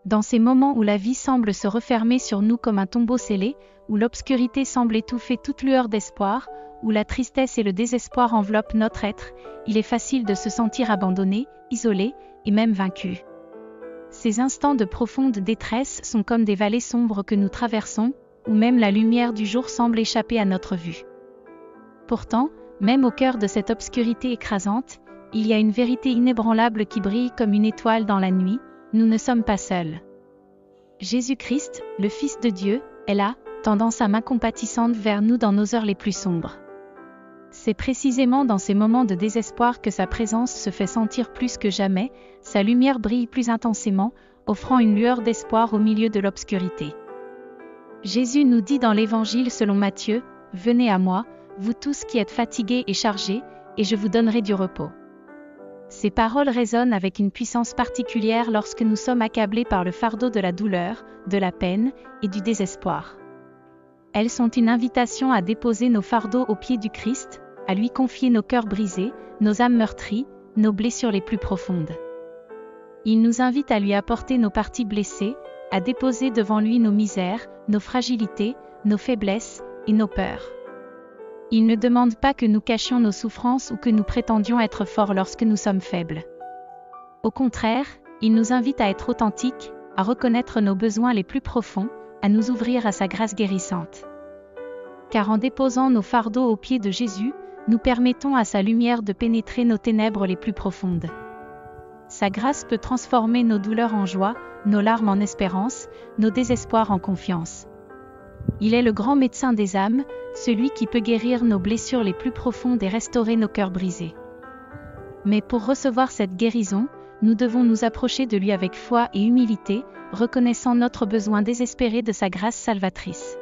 Dans ces moments où la vie semble se refermer sur nous comme un tombeau scellé, où l'obscurité semble étouffer toute lueur d'espoir, où la tristesse et le désespoir enveloppent notre être, il est facile de se sentir abandonné, isolé, et même vaincu. Ces instants de profonde détresse sont comme des vallées sombres que nous traversons, où même la lumière du jour semble échapper à notre vue. Pourtant, même au cœur de cette obscurité écrasante, il y a une vérité inébranlable qui brille comme une étoile dans la nuit, nous ne sommes pas seuls. Jésus-Christ, le Fils de Dieu, est là, tendant sa main compatissante vers nous dans nos heures les plus sombres. C'est précisément dans ces moments de désespoir que sa présence se fait sentir plus que jamais, sa lumière brille plus intensément, offrant une lueur d'espoir au milieu de l'obscurité. Jésus nous dit dans l'Évangile selon Matthieu, « Venez à moi, vous tous qui êtes fatigués et chargés, et je vous donnerai du repos. » Ces paroles résonnent avec une puissance particulière lorsque nous sommes accablés par le fardeau de la douleur, de la peine et du désespoir. Elles sont une invitation à déposer nos fardeaux aux pieds du Christ, à lui confier nos cœurs brisés, nos âmes meurtries, nos blessures les plus profondes. Il nous invite à lui apporter nos parties blessées, à déposer devant lui nos misères, nos fragilités, nos faiblesses et nos peurs. Il ne demande pas que nous cachions nos souffrances ou que nous prétendions être forts lorsque nous sommes faibles. Au contraire, il nous invite à être authentiques, à reconnaître nos besoins les plus profonds, à nous ouvrir à sa grâce guérissante. Car en déposant nos fardeaux aux pieds de Jésus, nous permettons à sa lumière de pénétrer nos ténèbres les plus profondes. Sa grâce peut transformer nos douleurs en joie, nos larmes en espérance, nos désespoirs en confiance. Il est le grand médecin des âmes, celui qui peut guérir nos blessures les plus profondes et restaurer nos cœurs brisés. Mais pour recevoir cette guérison, nous devons nous approcher de lui avec foi et humilité, reconnaissant notre besoin désespéré de sa grâce salvatrice.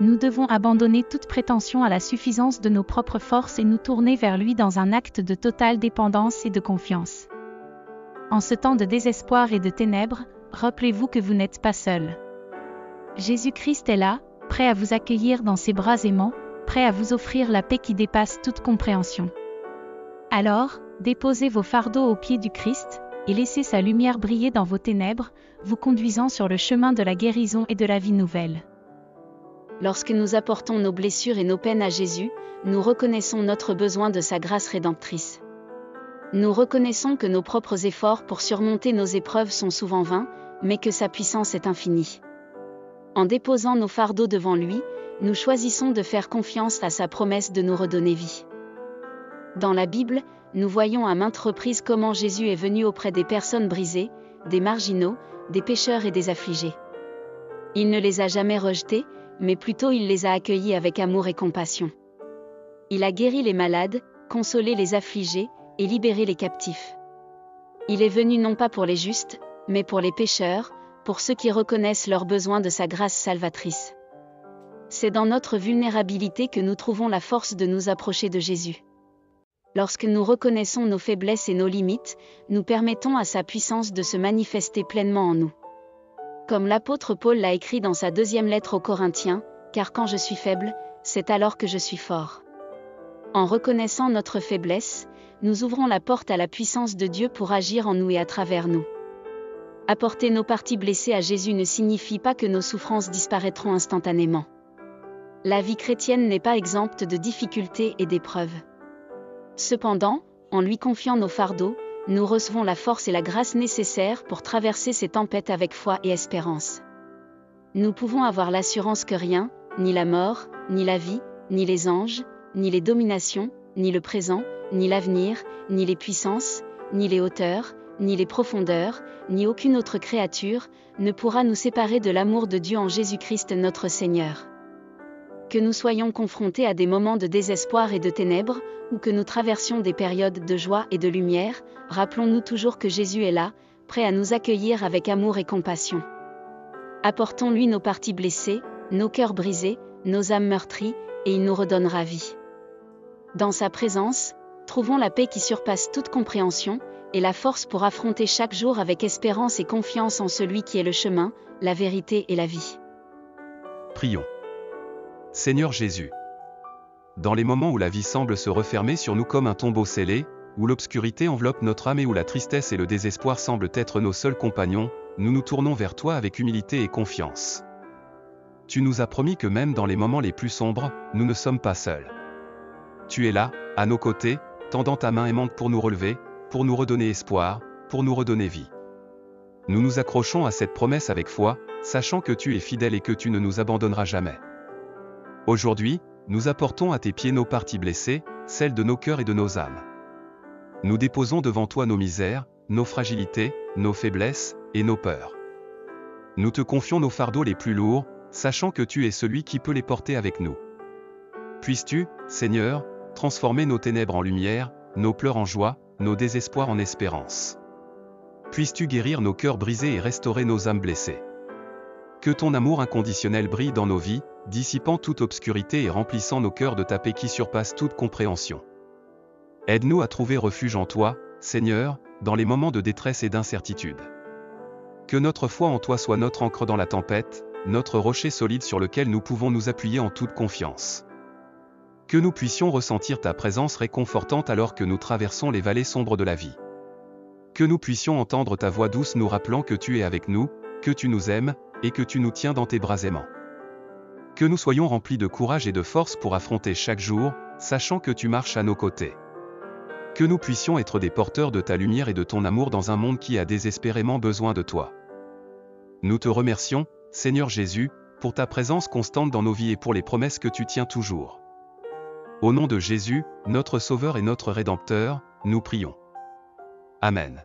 Nous devons abandonner toute prétention à la suffisance de nos propres forces et nous tourner vers lui dans un acte de totale dépendance et de confiance. En ce temps de désespoir et de ténèbres, rappelez-vous que vous n'êtes pas seul. Jésus-Christ est là, prêt à vous accueillir dans ses bras aimants, prêt à vous offrir la paix qui dépasse toute compréhension. Alors, déposez vos fardeaux aux pieds du Christ, et laissez sa lumière briller dans vos ténèbres, vous conduisant sur le chemin de la guérison et de la vie nouvelle. Lorsque nous apportons nos blessures et nos peines à Jésus, nous reconnaissons notre besoin de sa grâce rédemptrice. Nous reconnaissons que nos propres efforts pour surmonter nos épreuves sont souvent vains, mais que sa puissance est infinie. En déposant nos fardeaux devant lui, nous choisissons de faire confiance à sa promesse de nous redonner vie. Dans la Bible, nous voyons à maintes reprises comment Jésus est venu auprès des personnes brisées, des marginaux, des pécheurs et des affligés. Il ne les a jamais rejetés, mais plutôt il les a accueillis avec amour et compassion. Il a guéri les malades, consolé les affligés, et libéré les captifs. Il est venu non pas pour les justes, mais pour les pécheurs, pour ceux qui reconnaissent leur besoin de sa grâce salvatrice. C'est dans notre vulnérabilité que nous trouvons la force de nous approcher de Jésus. Lorsque nous reconnaissons nos faiblesses et nos limites, nous permettons à sa puissance de se manifester pleinement en nous. Comme l'apôtre Paul l'a écrit dans sa 2e lettre aux Corinthiens, « Car quand je suis faible, c'est alors que je suis fort. » En reconnaissant notre faiblesse, nous ouvrons la porte à la puissance de Dieu pour agir en nous et à travers nous. Apporter nos parties blessées à Jésus ne signifie pas que nos souffrances disparaîtront instantanément. La vie chrétienne n'est pas exempte de difficultés et d'épreuves. Cependant, en lui confiant nos fardeaux, nous recevons la force et la grâce nécessaires pour traverser ces tempêtes avec foi et espérance. Nous pouvons avoir l'assurance que rien, ni la mort, ni la vie, ni les anges, ni les dominations, ni le présent, ni l'avenir, ni les puissances, ni les hauteurs, ni les profondeurs, ni aucune autre créature, ne pourra nous séparer de l'amour de Dieu en Jésus-Christ notre Seigneur. Que nous soyons confrontés à des moments de désespoir et de ténèbres, ou que nous traversions des périodes de joie et de lumière, rappelons-nous toujours que Jésus est là, prêt à nous accueillir avec amour et compassion. Apportons-lui nos parties blessées, nos cœurs brisés, nos âmes meurtries, et il nous redonnera vie. Dans sa présence, trouvons la paix qui surpasse toute compréhension, et la force pour affronter chaque jour avec espérance et confiance en celui qui est le chemin, la vérité et la vie. Prions. Seigneur Jésus. Dans les moments où la vie semble se refermer sur nous comme un tombeau scellé, où l'obscurité enveloppe notre âme et où la tristesse et le désespoir semblent être nos seuls compagnons, nous nous tournons vers toi avec humilité et confiance. Tu nous as promis que même dans les moments les plus sombres, nous ne sommes pas seuls. Tu es là, à nos côtés, tendant ta main aimante pour nous relever, pour nous redonner espoir, pour nous redonner vie. Nous nous accrochons à cette promesse avec foi, sachant que tu es fidèle et que tu ne nous abandonneras jamais. Aujourd'hui, nous apportons à tes pieds nos parties blessées, celles de nos cœurs et de nos âmes. Nous déposons devant toi nos misères, nos fragilités, nos faiblesses, et nos peurs. Nous te confions nos fardeaux les plus lourds, sachant que tu es celui qui peut les porter avec nous. Puisses-tu, Seigneur, transformer nos ténèbres en lumière, nos pleurs en joie, nos désespoirs en espérance. Puisses-tu guérir nos cœurs brisés et restaurer nos âmes blessées. Que ton amour inconditionnel brille dans nos vies, dissipant toute obscurité et remplissant nos cœurs de ta paix qui surpasse toute compréhension. Aide-nous à trouver refuge en toi, Seigneur, dans les moments de détresse et d'incertitude. Que notre foi en toi soit notre ancre dans la tempête, notre rocher solide sur lequel nous pouvons nous appuyer en toute confiance. Que nous puissions ressentir ta présence réconfortante alors que nous traversons les vallées sombres de la vie. Que nous puissions entendre ta voix douce nous rappelant que tu es avec nous, que tu nous aimes, et que tu nous tiens dans tes bras aimants. Que nous soyons remplis de courage et de force pour affronter chaque jour, sachant que tu marches à nos côtés. Que nous puissions être des porteurs de ta lumière et de ton amour dans un monde qui a désespérément besoin de toi. Nous te remercions, Seigneur Jésus, pour ta présence constante dans nos vies et pour les promesses que tu tiens toujours. Au nom de Jésus, notre Sauveur et notre Rédempteur, nous prions. Amen.